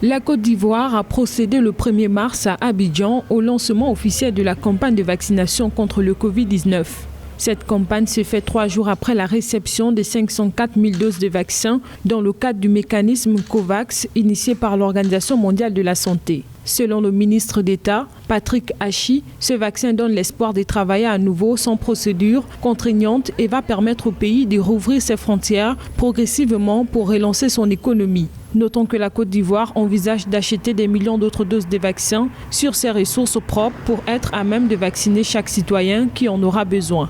La Côte d'Ivoire a procédé le 1er mars à Abidjan au lancement officiel de la campagne de vaccination contre le Covid-19. Cette campagne se fait 3 jours après la réception des 504 000 doses de vaccins dans le cadre du mécanisme COVAX initié par l'Organisation mondiale de la santé. Selon le ministre d'État, Patrick Hachi, ce vaccin donne l'espoir de travailler à nouveau sans procédure contraignante et va permettre au pays de rouvrir ses frontières progressivement pour relancer son économie. Notons que la Côte d'Ivoire envisage d'acheter des millions d'autres doses de vaccins sur ses ressources propres pour être à même de vacciner chaque citoyen qui en aura besoin.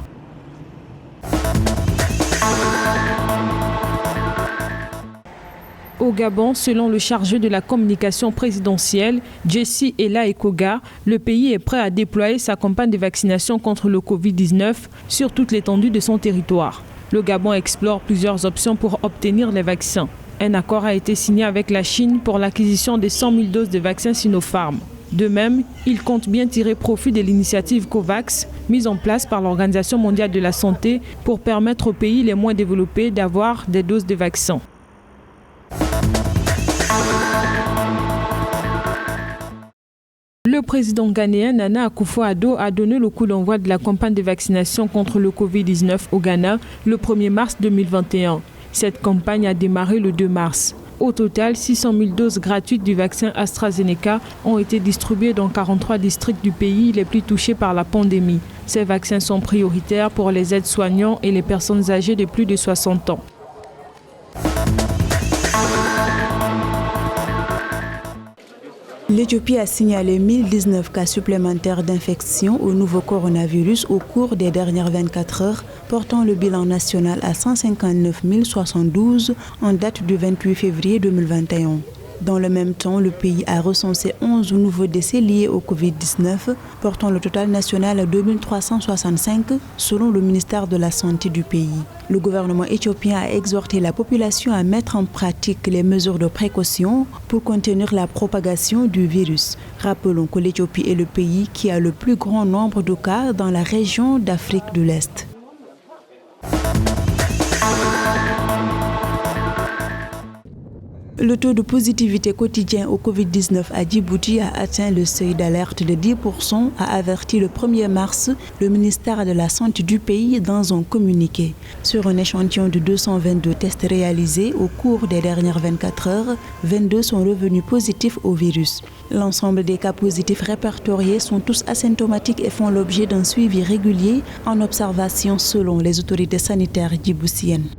Au Gabon, selon le chargé de la communication présidentielle, Jesse Ela Ekoga, le pays est prêt à déployer sa campagne de vaccination contre le Covid-19 sur toute l'étendue de son territoire. Le Gabon explore plusieurs options pour obtenir les vaccins. Un accord a été signé avec la Chine pour l'acquisition de 100 000 doses de vaccins Sinopharm. De même, il compte bien tirer profit de l'initiative COVAX mise en place par l'Organisation mondiale de la santé pour permettre aux pays les moins développés d'avoir des doses de vaccins. Le président ghanéen Nana Akufo-Addo a donné le coup d'envoi de la campagne de vaccination contre le Covid-19 au Ghana le 1er mars 2021. Cette campagne a démarré le 2 mars. Au total, 600 000 doses gratuites du vaccin AstraZeneca ont été distribuées dans 43 districts du pays les plus touchés par la pandémie. Ces vaccins sont prioritaires pour les aides-soignants et les personnes âgées de plus de 60 ans. L'Éthiopie a signalé 1019 cas supplémentaires d'infection au nouveau coronavirus au cours des dernières 24 heures, portant le bilan national à 159 072 en date du 28 février 2021. Dans le même temps, le pays a recensé 11 nouveaux décès liés au Covid-19, portant le total national à 2365 selon le ministère de la Santé du pays. Le gouvernement éthiopien a exhorté la population à mettre en pratique les mesures de précaution pour contenir la propagation du virus. Rappelons que l'Éthiopie est le pays qui a le plus grand nombre de cas dans la région d'Afrique de l'Est. Le taux de positivité quotidien au Covid-19 à Djibouti a atteint le seuil d'alerte de 10%, a averti le 1er mars le ministère de la Santé du pays dans un communiqué. Sur un échantillon de 222 tests réalisés au cours des dernières 24 heures, 22 sont revenus positifs au virus. L'ensemble des cas positifs répertoriés sont tous asymptomatiques et font l'objet d'un suivi régulier en observation selon les autorités sanitaires djiboutiennes.